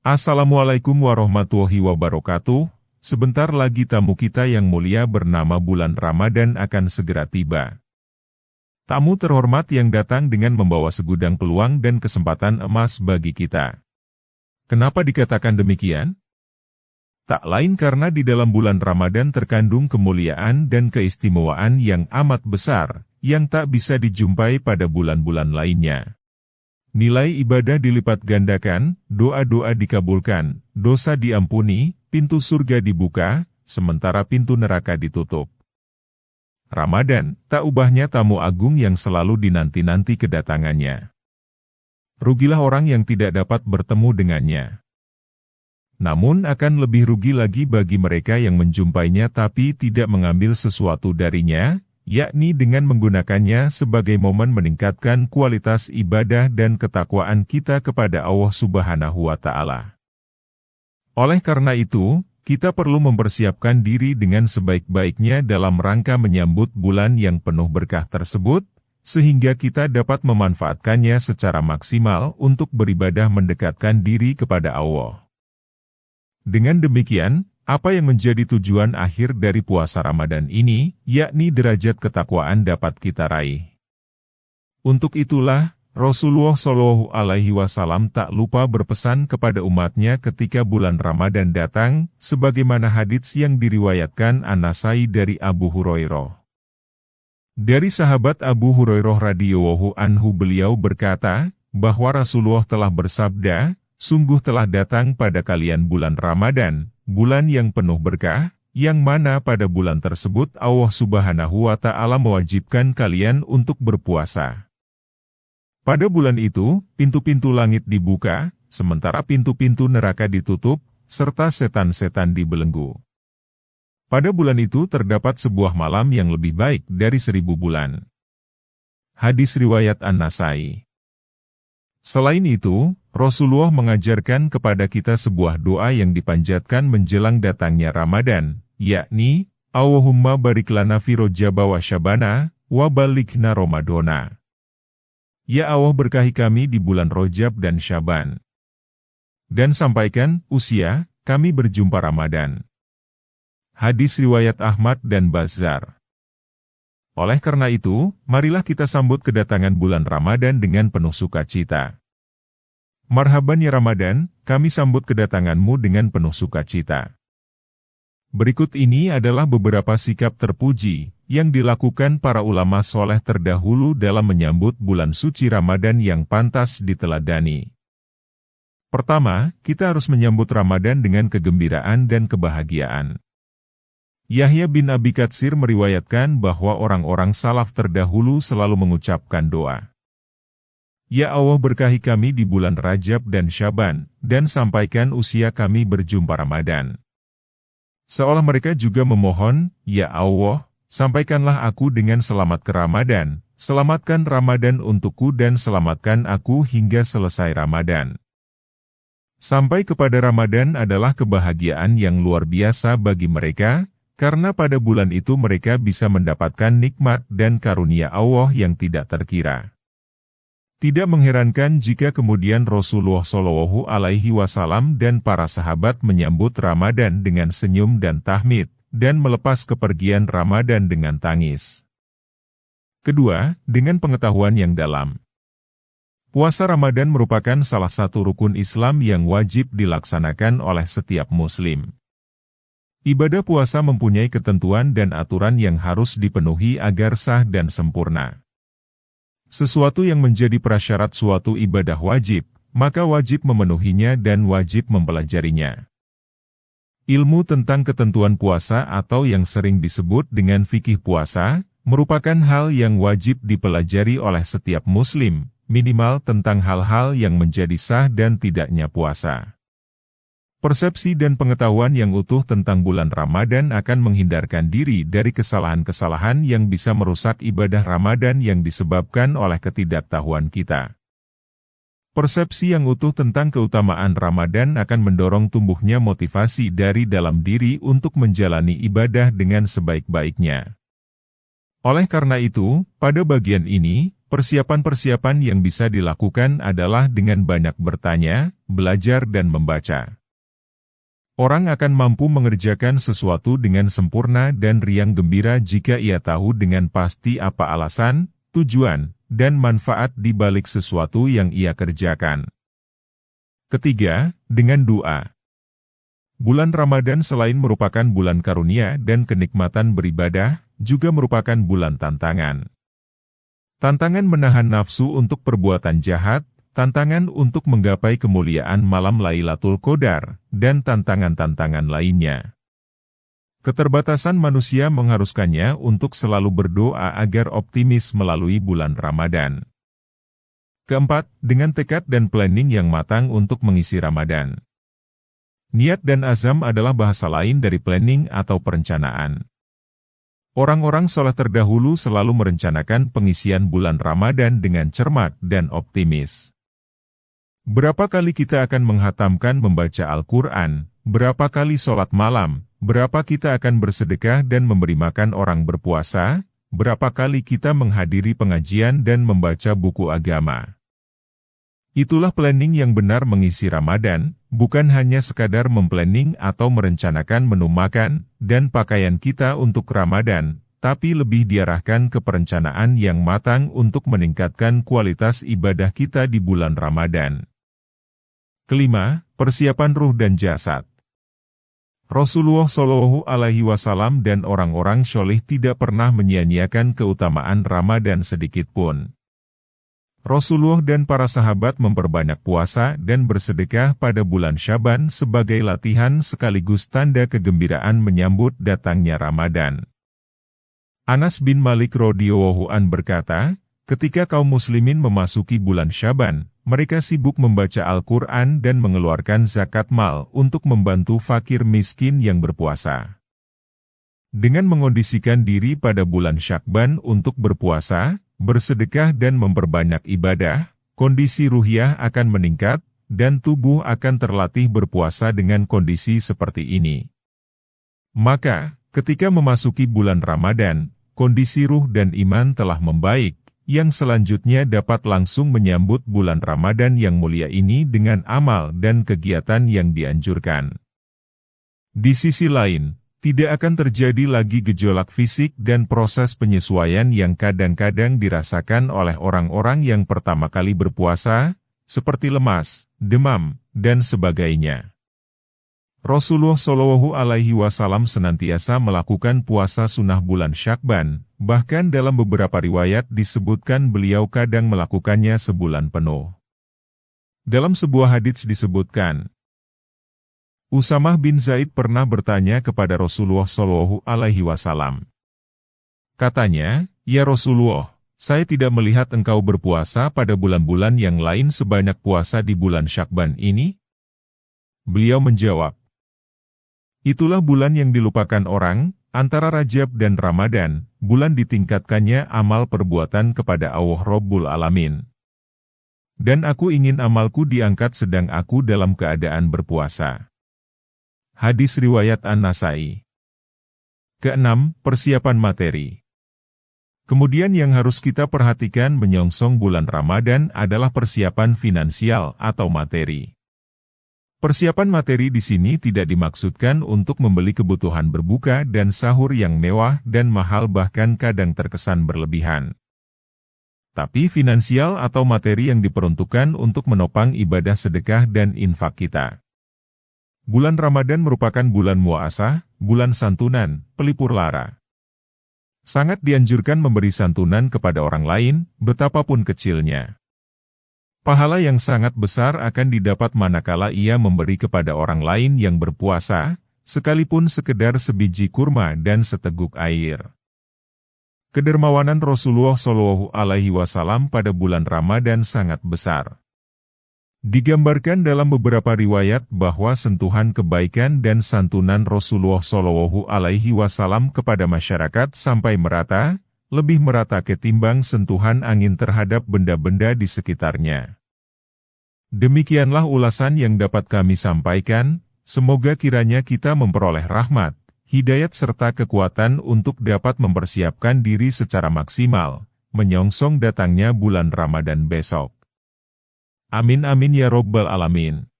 Assalamualaikum warahmatullahi wabarakatuh. Sebentar lagi tamu kita yang mulia bernama bulan Ramadan akan segera tiba. Tamu terhormat yang datang dengan membawa segudang peluang dan kesempatan emas bagi kita. Kenapa dikatakan demikian? Tak lain karena di dalam bulan Ramadan terkandung kemuliaan dan keistimewaan yang amat besar, yang tak bisa dijumpai pada bulan-bulan lainnya. Nilai ibadah dilipat gandakan, doa-doa dikabulkan, dosa diampuni, pintu surga dibuka, sementara pintu neraka ditutup. Ramadan, tak ubahnya tamu agung yang selalu dinanti-nanti kedatangannya. Rugilah orang yang tidak dapat bertemu dengannya. Namun akan lebih rugi lagi bagi mereka yang menjumpainya tapi tidak mengambil sesuatu darinya, yakni dengan menggunakannya sebagai momen meningkatkan kualitas ibadah dan ketakwaan kita kepada Allah Subhanahu wa Ta'ala. Oleh karena itu, kita perlu mempersiapkan diri dengan sebaik-baiknya dalam rangka menyambut bulan yang penuh berkah tersebut, sehingga kita dapat memanfaatkannya secara maksimal untuk beribadah mendekatkan diri kepada Allah. Dengan demikian, apa yang menjadi tujuan akhir dari puasa Ramadan ini, yakni derajat ketakwaan dapat kita raih. Untuk itulah, Rasulullah Shallallahu Alaihi Wasallam tak lupa berpesan kepada umatnya ketika bulan Ramadan datang, sebagaimana hadits yang diriwayatkan An-Nasai dari Abu Hurairah. Dari sahabat Abu Hurairah radhiyallahu anhu beliau berkata, bahwa Rasulullah telah bersabda, sungguh telah datang pada kalian bulan Ramadan, bulan yang penuh berkah, yang mana pada bulan tersebut Allah Subhanahu wa Ta'ala mewajibkan kalian untuk berpuasa. Pada bulan itu, pintu-pintu langit dibuka, sementara pintu-pintu neraka ditutup, serta setan-setan dibelenggu. Pada bulan itu terdapat sebuah malam yang lebih baik dari 1000 bulan. Hadis riwayat An-Nasai. Selain itu, Rasulullah mengajarkan kepada kita sebuah doa yang dipanjatkan menjelang datangnya Ramadan, yakni, Allahumma barik lana fi Rajab wa Syabana, wa balighna Ramadana. Ya Allah berkahi kami di bulan Rajab dan Syaban. Dan sampaikan, usia, kami berjumpa Ramadan. Hadis riwayat Ahmad dan Bazzar. Oleh karena itu, marilah kita sambut kedatangan bulan Ramadan dengan penuh sukacita. Marhaban ya Ramadan, kami sambut kedatanganmu dengan penuh sukacita. Berikut ini adalah beberapa sikap terpuji yang dilakukan para ulama soleh terdahulu dalam menyambut bulan suci Ramadan yang pantas diteladani. Pertama, kita harus menyambut Ramadan dengan kegembiraan dan kebahagiaan. Yahya bin Abi Katsir meriwayatkan bahwa orang-orang salaf terdahulu selalu mengucapkan doa. Ya Allah berkahi kami di bulan Rajab dan Syaban, dan sampaikan usia kami berjumpa Ramadan. Seolah mereka juga memohon, Ya Allah, sampaikanlah aku dengan selamat ke Ramadan, selamatkan Ramadan untukku dan selamatkan aku hingga selesai Ramadan. Sampai kepada Ramadan adalah kebahagiaan yang luar biasa bagi mereka, karena pada bulan itu mereka bisa mendapatkan nikmat dan karunia Allah yang tidak terkira. Tidak mengherankan jika kemudian Rasulullah Shallallahu Alaihi Wasallam dan para sahabat menyambut Ramadan dengan senyum dan tahmid, dan melepas kepergian Ramadan dengan tangis. Kedua, dengan pengetahuan yang dalam. Puasa Ramadan merupakan salah satu rukun Islam yang wajib dilaksanakan oleh setiap Muslim. Ibadah puasa mempunyai ketentuan dan aturan yang harus dipenuhi agar sah dan sempurna. Sesuatu yang menjadi prasyarat suatu ibadah wajib, maka wajib memenuhinya dan wajib mempelajarinya. Ilmu tentang ketentuan puasa atau yang sering disebut dengan fikih puasa, merupakan hal yang wajib dipelajari oleh setiap Muslim, minimal tentang hal-hal yang menjadi sah dan tidaknya puasa. Persepsi dan pengetahuan yang utuh tentang bulan Ramadan akan menghindarkan diri dari kesalahan-kesalahan yang bisa merusak ibadah Ramadan yang disebabkan oleh ketidaktahuan kita. Persepsi yang utuh tentang keutamaan Ramadan akan mendorong tumbuhnya motivasi dari dalam diri untuk menjalani ibadah dengan sebaik-baiknya. Oleh karena itu, pada bagian ini, persiapan-persiapan yang bisa dilakukan adalah dengan banyak bertanya, belajar dan membaca. Orang akan mampu mengerjakan sesuatu dengan sempurna dan riang gembira jika ia tahu dengan pasti apa alasan, tujuan, dan manfaat di balik sesuatu yang ia kerjakan. Ketiga, dengan doa. Bulan Ramadan selain merupakan bulan karunia dan kenikmatan beribadah, juga merupakan bulan tantangan. Tantangan menahan nafsu untuk perbuatan jahat, tantangan untuk menggapai kemuliaan malam Lailatul Qadar, dan tantangan-tantangan lainnya. Keterbatasan manusia mengharuskannya untuk selalu berdoa agar optimis melalui bulan Ramadan. Keempat, dengan tekad dan planning yang matang untuk mengisi Ramadan. Niat dan azam adalah bahasa lain dari planning atau perencanaan. Orang-orang soleh terdahulu selalu merencanakan pengisian bulan Ramadan dengan cermat dan optimis. Berapa kali kita akan menghatamkan membaca Al-Quran, berapa kali sholat malam, berapa kita akan bersedekah dan memberi makan orang berpuasa, berapa kali kita menghadiri pengajian dan membaca buku agama. Itulah planning yang benar mengisi Ramadan, bukan hanya sekadar memplanning atau merencanakan menu makan dan pakaian kita untuk Ramadan, tapi lebih diarahkan ke perencanaan yang matang untuk meningkatkan kualitas ibadah kita di bulan Ramadan. Kelima, persiapan ruh dan jasad. Rasulullah Shallallahu Alaihi Wasallam dan orang-orang syolih tidak pernah menyia-nyiakan keutamaan Ramadan sedikitpun. Rasulullah dan para sahabat memperbanyak puasa dan bersedekah pada bulan Syaban sebagai latihan sekaligus tanda kegembiraan menyambut datangnya Ramadan. Anas bin Malik radhiyallahu an berkata, ketika kaum muslimin memasuki bulan Syaban, mereka sibuk membaca Al-Quran dan mengeluarkan zakat mal untuk membantu fakir miskin yang berpuasa. Dengan mengondisikan diri pada bulan Syakban untuk berpuasa, bersedekah dan memperbanyak ibadah, kondisi ruhiyah akan meningkat, dan tubuh akan terlatih berpuasa dengan kondisi seperti ini. Maka, ketika memasuki bulan Ramadan, kondisi ruh dan iman telah membaik, yang selanjutnya dapat langsung menyambut bulan Ramadan yang mulia ini dengan amal dan kegiatan yang dianjurkan. Di sisi lain, tidak akan terjadi lagi gejolak fisik dan proses penyesuaian yang kadang-kadang dirasakan oleh orang-orang yang pertama kali berpuasa, seperti lemas, demam, dan sebagainya. Rasulullah Shallallahu Alaihi Wasallam senantiasa melakukan puasa sunnah bulan Syakban, bahkan dalam beberapa riwayat disebutkan beliau kadang melakukannya sebulan penuh. Dalam sebuah hadits disebutkan, Usamah bin Zaid pernah bertanya kepada Rasulullah Shallallahu Alaihi Wasallam. Katanya, "Ya Rasulullah, saya tidak melihat engkau berpuasa pada bulan-bulan yang lain sebanyak puasa di bulan Syakban ini." Beliau menjawab, "Itulah bulan yang dilupakan orang, antara Rajab dan Ramadan, bulan ditingkatkannya amal perbuatan kepada Allah Rabbul Alamin. Dan aku ingin amalku diangkat sedang aku dalam keadaan berpuasa." Hadis riwayat An-Nasai. Keenam, persiapan materi. Kemudian yang harus kita perhatikan menyongsong bulan Ramadan adalah persiapan finansial atau materi. Persiapan materi di sini tidak dimaksudkan untuk membeli kebutuhan berbuka dan sahur yang mewah dan mahal bahkan kadang terkesan berlebihan. Tapi finansial atau materi yang diperuntukkan untuk menopang ibadah sedekah dan infak kita. Bulan Ramadan merupakan bulan muasah, bulan santunan, pelipur lara. Sangat dianjurkan memberi santunan kepada orang lain, betapapun kecilnya. Pahala yang sangat besar akan didapat manakala ia memberi kepada orang lain yang berpuasa, sekalipun sekedar sebiji kurma dan seteguk air. Kedermawanan Rasulullah Shallallahu Alaihi Wasallam pada bulan Ramadan sangat besar. Digambarkan dalam beberapa riwayat bahwa sentuhan kebaikan dan santunan Rasulullah Shallallahu Alaihi Wasallam kepada masyarakat sampai merata, lebih merata ketimbang sentuhan angin terhadap benda-benda di sekitarnya. Demikianlah ulasan yang dapat kami sampaikan, semoga kiranya kita memperoleh rahmat, hidayat serta kekuatan untuk dapat mempersiapkan diri secara maksimal, menyongsong datangnya bulan Ramadan besok. Amin amin ya robbal alamin.